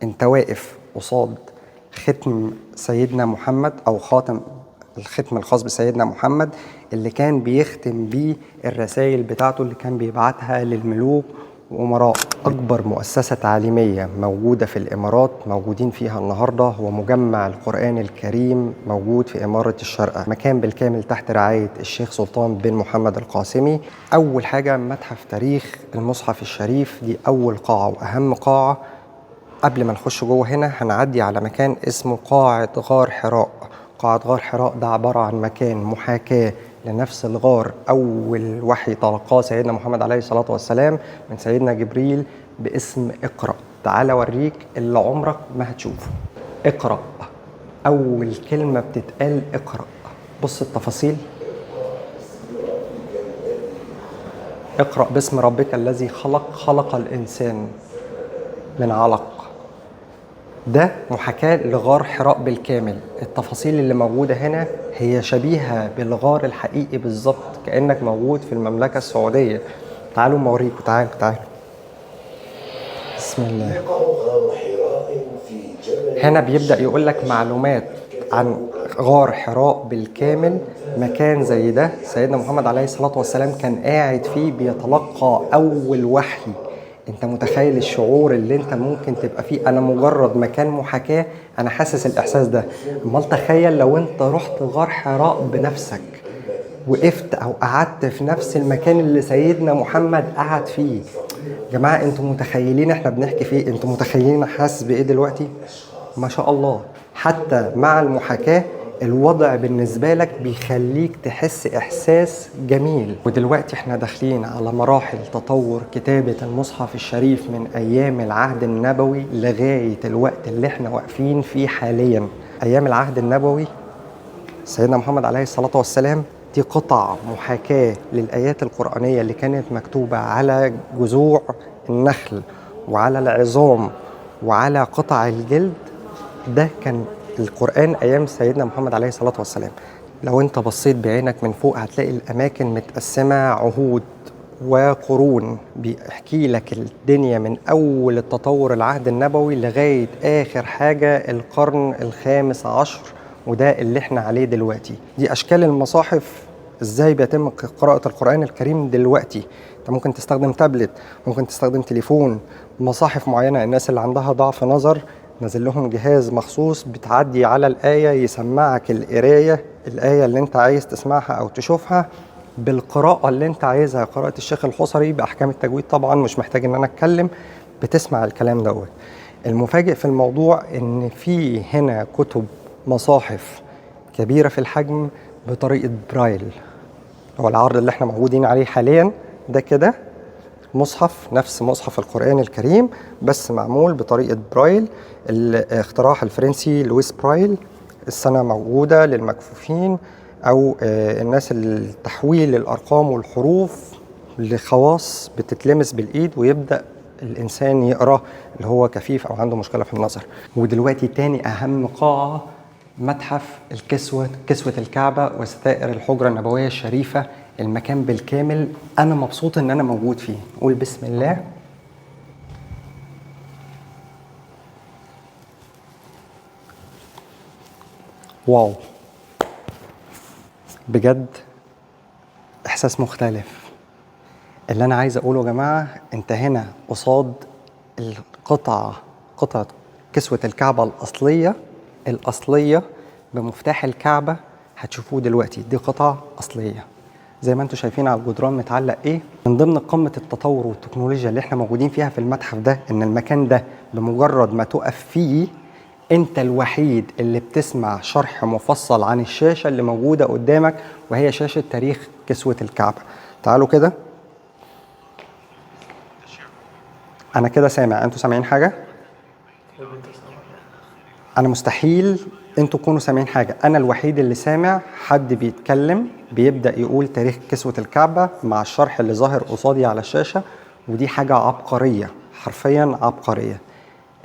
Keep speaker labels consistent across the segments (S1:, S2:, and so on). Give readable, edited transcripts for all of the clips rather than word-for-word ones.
S1: انت واقف قصاد ختم سيدنا محمد او خاتم الختم الخاص بسيدنا محمد اللي كان بيختم بيه الرسائل بتاعته اللي كان بيبعتها للملوك وأمراء. أكبر مؤسسة تعليمية موجودة في الإمارات موجودين فيها النهاردة هو مجمع القرآن الكريم موجود في إمارة الشارقة، مكان بالكامل تحت رعاية الشيخ سلطان بن محمد القاسمي. أول حاجة متحف تاريخ المصحف الشريف، دي أول قاعة وأهم قاعة. قبل ما نخش جوه هنا هنعدي على مكان اسمه قاعة غار حراء. قاعة غار حراء ده عبارة عن مكان محاكاة لنفس الغار، أول وحي تلقاه سيدنا محمد عليه الصلاة والسلام من سيدنا جبريل باسم اقرأ. تعال أوريك اللي عمرك ما هتشوفه. اقرأ، أول كلمة بتتقال اقرأ. بص التفاصيل، اقرأ باسم ربك الذي خلق، خلق الإنسان من علق. ده محاكاة لغار حراء بالكامل. التفاصيل اللي موجودة هنا هي شبيهة بالغار الحقيقي بالظبط، كأنك موجود في المملكة السعودية. تعالوا موريكم، تعالوا. بسم الله. هنا بيبدأ يقول لك معلومات عن غار حراء بالكامل. مكان زي ده سيدنا محمد عليه الصلاة والسلام كان قاعد فيه بيتلقى أول وحي. انت متخيل الشعور اللي انت ممكن تبقى فيه؟ انا مجرد مكان محاكاة انا حاسس الاحساس ده. امال تخيل لو انت رحت غار حراء بنفسك، وقفت او قعدت في نفس المكان اللي سيدنا محمد قعد فيه. جماعة انتوا متخيلين احنا بنحكي فيه؟ انتوا متخيلين حاسس بايه دلوقتي؟ ما شاء الله. حتى مع المحاكاة الوضع بالنسبة لك بيخليك تحس إحساس جميل. ودلوقتي احنا داخلين على مراحل تطور كتابة المصحف الشريف من أيام العهد النبوي لغاية الوقت اللي احنا واقفين فيه حاليا. أيام العهد النبوي سيدنا محمد عليه الصلاة والسلام دي قطع محاكاة للآيات القرآنية اللي كانت مكتوبة على جذوع النخل وعلى العظام وعلى قطع الجلد. ده كان القرآن أيام سيدنا محمد عليه الصلاة والسلام. لو أنت بصيت بعينك من فوق هتلاقي الأماكن متقسمة عهود وقرون، بيحكي لك الدنيا من أول التطور العهد النبوي لغاية آخر حاجة القرن الخامس عشر، وده اللي احنا عليه دلوقتي. دي أشكال المصاحف، ازاي بيتم قراءة القرآن الكريم دلوقتي. انت ممكن تستخدم تابلت، ممكن تستخدم تليفون. مصاحف معينة الناس اللي عندها ضعف نظر نازل لهم جهاز مخصوص بتعدي على الآية يسمعك القراية، الآية اللي انت عايز تسمعها أو تشوفها بالقراءة اللي انت عايزها. قراءة الشيخ الحصري بأحكام التجويد، طبعا مش محتاج ان انا اتكلم، بتسمع الكلام دوت. المفاجئ في الموضوع ان في هنا كتب مصاحف كبيرة في الحجم بطريقة برايل. هو العرض اللي احنا موجودين عليه حاليا ده كده مصحف نفس مصحف القرآن الكريم بس معمول بطريقة برايل. الاختراع الفرنسي لويس برايل. السنة موجودة للمكفوفين أو الناس التحويل الأرقام والحروف لخواص بتتلمس بالإيد ويبدأ الإنسان يقرأ اللي هو كفيف أو عنده مشكلة في النظر. ودلوقتي تاني أهم قاعة متحف كسوة الكعبة وستائر الحجرة النبوية الشريفة. المكان بالكامل أنا مبسوط إن أنا موجود فيه. قول بسم الله. واو، بجد إحساس مختلف. اللي أنا عايز أقوله يا جماعة، أنت هنا قصاد قطعة كسوة الكعبة الأصلية بمفتاح الكعبة. هتشوفوه دلوقتي، دي قطعة أصلية زي ما انتم شايفين على الجدران متعلق ايه. من ضمن قمة التطور والتكنولوجيا اللي احنا موجودين فيها في المتحف ده ان المكان ده بمجرد ما تقف فيه انت الوحيد اللي بتسمع شرح مفصل عن الشاشة اللي موجودة قدامك، وهي شاشة تاريخ كسوة الكعبة. تعالوا كده، انا كده سامع، انتوا سامعين حاجة؟ انا مستحيل انتوا تكونوا سامعين حاجة. انا الوحيد اللي سامع حد بيتكلم بيبدأ يقول تاريخ كسوة الكعبة مع الشرح اللي ظاهر قصادي على الشاشة، ودي حاجة عبقرية، حرفيا عبقرية.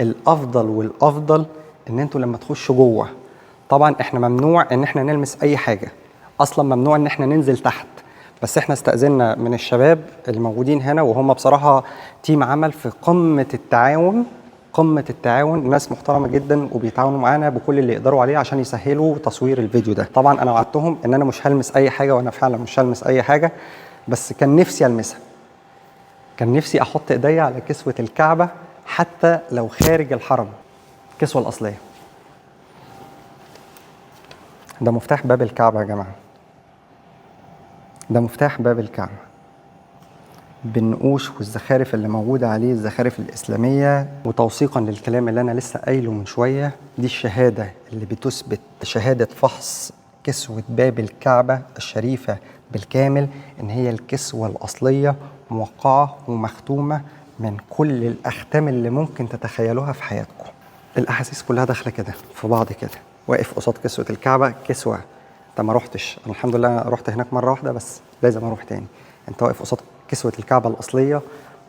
S1: الافضل والافضل ان انتوا لما تخشوا جوه، طبعا احنا ممنوع ان احنا نلمس اي حاجة، اصلا ممنوع ان احنا ننزل تحت، بس احنا استأذنا من الشباب الموجودين هنا وهم بصراحة تيم عمل في قمة التعاون قمة التعاون، ناس محترمة جدا وبيتعاونوا معانا بكل اللي يقدروا عليه عشان يسهلوا تصوير الفيديو ده. طبعا انا وعدتهم ان انا مش هلمس اي حاجة، وانا فعلا مش هلمس اي حاجة، بس كان نفسي المسها. كان نفسي احط ايديا على كسوة الكعبة حتى لو خارج الحرم، الكسوة الاصلية. ده مفتاح باب الكعبة يا جماعة، ده مفتاح باب الكعبة. بالنقوش والزخارف اللي موجودة عليه، الزخارف الإسلامية. وتوثيقا للكلام اللي أنا لسه قايله من شوية، دي الشهادة اللي بتثبت شهادة فحص كسوة باب الكعبة الشريفة بالكامل، إن هي الكسوة الأصلية، موقعة ومختومة من كل الأختام اللي ممكن تتخيلوها في حياتكم. الأحاسيس كلها داخلة كده في بعض كده. واقف قصاد كسوة الكعبة، كسوة انت ما روحتش، انا الحمد لله رحت هناك مره واحده بس، لازم اروح تاني. انت واقف قصاد كسوه الكعبه الاصليه،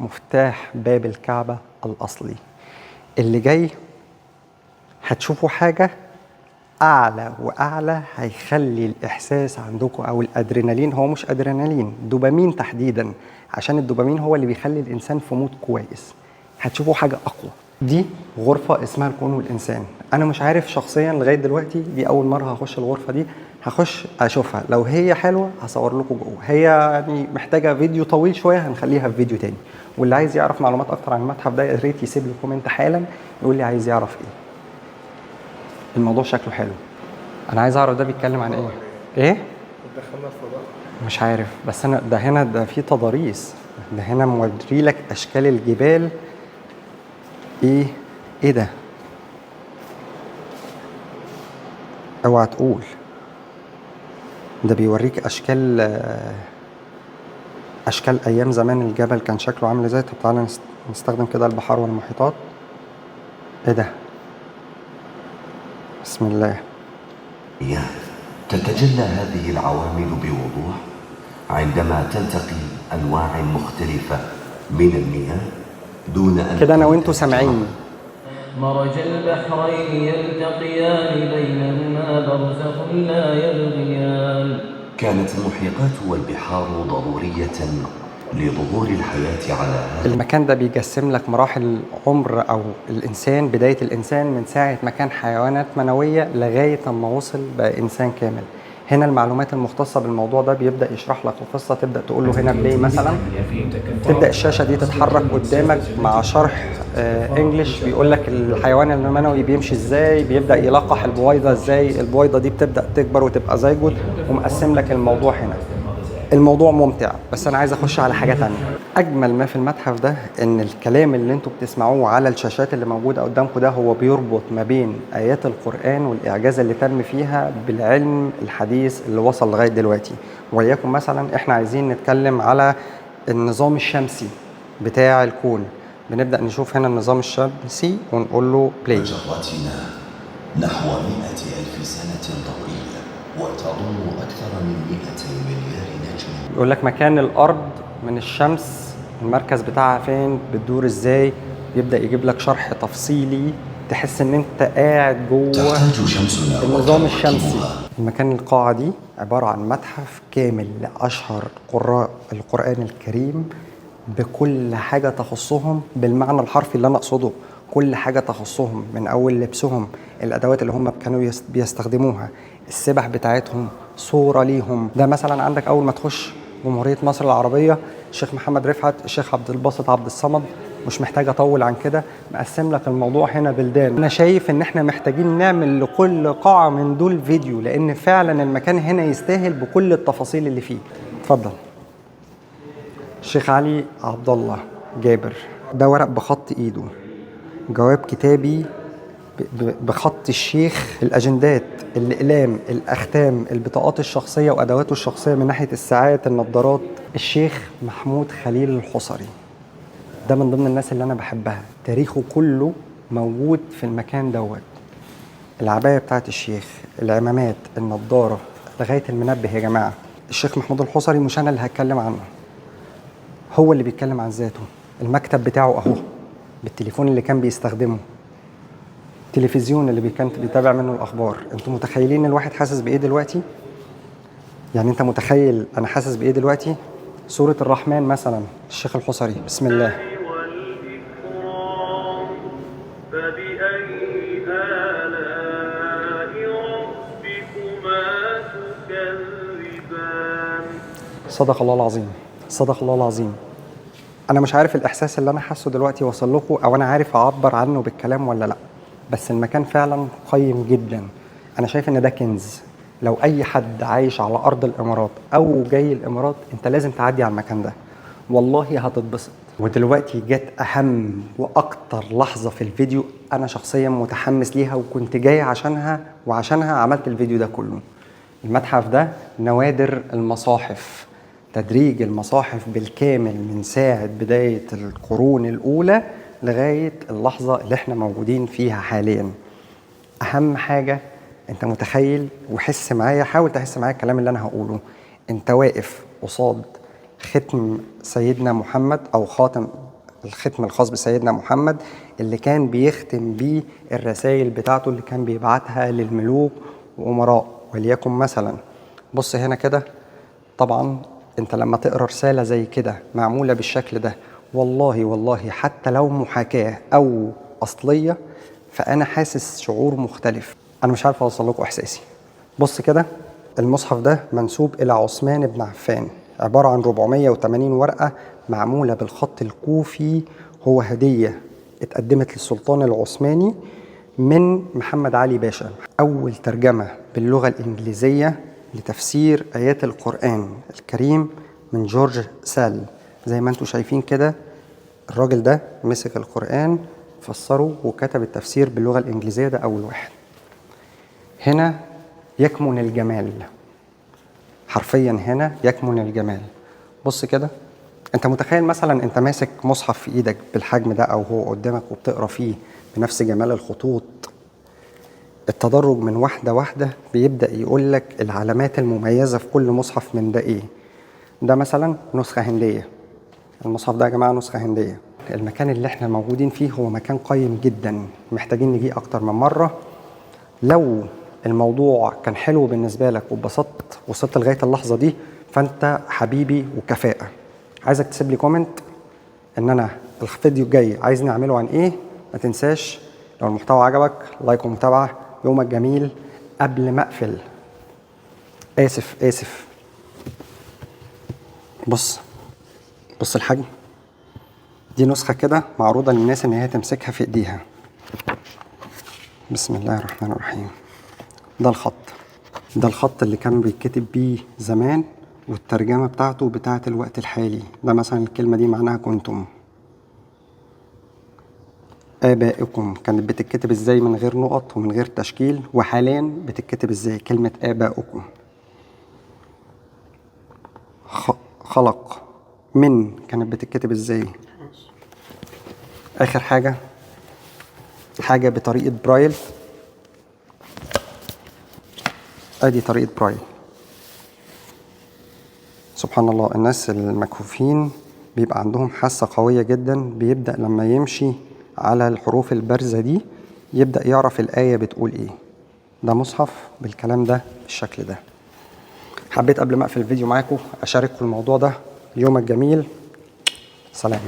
S1: مفتاح باب الكعبه الاصلي. اللي جاي هتشوفوا حاجه اعلى واعلى، هيخلي الاحساس عندكم او الادرينالين، هو مش ادرينالين، دوبامين تحديدا، عشان الدوبامين هو اللي بيخلي الانسان في مود كويس. هتشوفوا حاجه اقوى. دي غرفة اسمها الكون والإنسان. أنا مش عارف شخصيا لغاية دلوقتي، دي أول مرة هخش الغرفة دي، هخش أشوفها، لو هي حلوة هصور لكم جوه، هي يعني محتاجة فيديو طويل شوية هنخليها في فيديو تاني. واللي عايز يعرف معلومات أكتر عن المتحف ده يا ريت يسيب لي كومنت حالا يقول لي عايز يعرف إيه. الموضوع شكله حلو، أنا عايز أعرف ده بيتكلم عن إيه؟ إيه؟
S2: دخلنا الفضاء.
S1: مش عارف، بس أنا ده هنا ده في تضاريس، ده هنا موري لك أشكال الجبال. إيه ده؟ اوعى تقول ده بيوريك اشكال ايام زمان الجبل كان شكله عامل ازاي. طب تعالى نستخدم كده البحار والمحيطات. ايه ده؟ بسم الله.
S3: تتجلى هذه العوامل بوضوح عندما تلتقي انواع مختلفه من المياه دون ان
S1: كده انا وانتوا سامعين.
S4: مرج البحرين يلتقيان بينهما برزخ لا يبغيان.
S3: كانت المحيطات والبحار ضرورية لظهور الحياة على هذا
S1: المكان ده بيجسم لك مراحل عمر او الانسان، بداية الانسان من ساعة ما كان حيوانات منوية لغاية ما وصل بقى انسان كامل. هنا المعلومات المختصة بالموضوع ده بيبدأ يشرح لك القصة، تبدأ تقول له هنا بلاي مثلا، تبدأ الشاشة دي تتحرك قدامك مع شرح انجلش، بيقول لك الحيوان المنوي بيمشي ازاي، بيبدأ يلقح البويضة ازاي، البويضة دي بتبدأ تكبر وتبقى زيجوت، ومقسم لك الموضوع هنا. الموضوع ممتع، بس انا عايز اخش على حاجه تانية. اجمل ما في المتحف ده ان الكلام اللي انتوا بتسمعوه على الشاشات اللي موجوده قدامكم ده هو بيربط ما بين ايات القران والاعجاز اللي تم فيها بالعلم الحديث اللي وصل لغايه دلوقتي. وليكن مثلا احنا عايزين نتكلم على النظام الشمسي بتاع الكون، بنبدا نشوف هنا النظام الشمسي ونقول له بلاي.
S3: مجرتنا نحو 100,000 سنة ضوئية وتضم أكثر من 200 مليار نجم.
S1: يقول لك مكان الارض من الشمس، المركز بتاعها فين، بتدور ازاي، يبدا يجيب لك شرح تفصيلي تحس ان انت قاعد جوه
S3: تحتاج شمسنا
S1: النظام الشمسي.
S3: وكواكبها.
S1: المكان القاعه دي عباره عن متحف كامل لاشهر قراء القران الكريم بكل حاجه تخصهم بالمعنى الحرفي اللي انا اقصده. كل حاجه تخصهم، من اول لبسهم، الادوات اللي هم كانوا بيستخدموها، السبح بتاعتهم، صوره ليهم. ده مثلا عندك اول ما تخش جمهوريه مصر العربيه، الشيخ محمد رفعت، الشيخ عبد الباسط عبد الصمد، مش محتاج اطول عن كده، مقسم لك الموضوع هنا بلدان. انا شايف ان احنا محتاجين نعمل لكل قاعه من دول فيديو، لان فعلا المكان هنا يستاهل بكل التفاصيل اللي فيه. اتفضل. الشيخ علي عبد الله جابر، ده ورق بخط ايده، جواب كتابي بخط الشيخ، الاجندات، الاقلام، الاختام، البطاقات الشخصيه وادواته الشخصيه من ناحيه الساعات، النظارات. الشيخ محمود خليل الحصري، ده من ضمن الناس اللي انا بحبها، تاريخه كله موجود في المكان دوت. العبايه بتاعت الشيخ، العمامات، النضاره، لغايه المنبه يا جماعه. الشيخ محمود الحصري مش انا اللي هتكلم عنه، هو اللي بيتكلم عن ذاته. المكتب بتاعه اهو، بالتليفون اللي كان بيستخدمه، التلفزيون اللي كان بيتابع منه الاخبار. انتوا متخيلين الواحد حاسس بايه دلوقتي؟ يعني انت متخيل انا حاسس بايه دلوقتي؟ سورة الرحمن مثلا، الشيخ الحصري، بسم الله.
S2: آلاء ربكما تكذبان.
S1: صدق الله العظيم، صدق الله العظيم. انا مش عارف الاحساس اللي انا حاسه دلوقتي وصل لكم، او انا عارف اعبر عنه بالكلام ولا لا، بس المكان فعلا قيم جدا. انا شايف ان ده كنز. لو اي حد عايش على ارض الامارات او جاي الامارات، انت لازم تعدي على المكان ده، والله هتتبسط. ودلوقتي جت اهم واكتر لحظه في الفيديو، انا شخصيا متحمس ليها وكنت جاي عشانها عملت الفيديو ده كله. المتحف ده نوادر المصاحف، تدريج المصاحف بالكامل من ساعة بداية القرون الأولى لغاية اللحظة اللي احنا موجودين فيها حاليا. أهم حاجة انت متخيل، وحس معايا، حاول تحس معايا الكلام اللي أنا هقوله. انت واقف قصاد ختم سيدنا محمد، أو خاتم الختم الخاص بسيدنا محمد اللي كان بيختم بيه الرسائل بتاعته اللي كان بيبعتها للملوك وأمراء. وليكن مثلا بص هنا كده، طبعا انت لما تقرا رساله زي كده معموله بالشكل ده، والله حتى لو محاكاه او اصليه، فانا حاسس شعور مختلف. انا مش عارف اوصل لكم احساسي. بص كده، المصحف ده منسوب الى عثمان بن عفان، عباره عن 480 ورقه معموله بالخط الكوفي. هو هديه اتقدمت للسلطان العثماني من محمد علي باشا، اول ترجمه باللغه الانجليزيه لتفسير آيات القرآن الكريم من جورج سال. زي ما انتم شايفين كده، الراجل ده مسك القرآن فسره وكتب التفسير باللغة الإنجليزية، ده أول واحد. هنا يكمن الجمال، حرفيا هنا يكمن الجمال. بص كده، انت متخيل مثلا انت ماسك مصحف في ايدك بالحجم ده او هو قدامك وبتقرا فيه بنفس جمال الخطوط. التدرج من واحدة واحدة بيبدأ يقول لك العلامات المميزة في كل مصحف من ده ايه. ده مثلا نسخة هندية، المصحف ده يا جماعة نسخة هندية. المكان اللي احنا موجودين فيه هو مكان قيم جدا، محتاجين نجي اكتر من مرة. لو الموضوع كان حلو بالنسبة لك واتبسطت وصلت لغاية اللحظة دي، فانت حبيبي وكفاءة. عايزك تسيب لي كومنت ان انا الفيديو الجاي عايز نعمله عن ايه. ما تنساش لو المحتوى عجبك لايك ومتابعة. يومك جميل. قبل ما اقفل، اسف، بص الحجم. دي نسخة كده معروضة للناس ان هي تمسكها في ايديها. بسم الله الرحمن الرحيم. ده الخط اللي كان بيتكتب بيه زمان، والترجمة بتاعته بتاعت الوقت الحالي. ده مثلا الكلمة دي معناها كنتم. آبائكم كانت بتتكتب ازاي من غير نقط ومن غير تشكيل، وحاليا بتتكتب ازاي كلمة آبائكم. خلق من كانت بتتكتب ازاي. آخر حاجة بطريقة برايل. ادي طريقة برايل. سبحان الله، الناس المكفوفين بيبقى عندهم حاسة قوية جدا، بيبدأ لما يمشي على الحروف البارزة دي يبدأ يعرف الآية بتقول ايه. ده مصحف بالكلام ده بالشكل ده. حبيت قبل ما اقفل الفيديو معاكم اشارككم الموضوع ده. يومك جميل. سلام.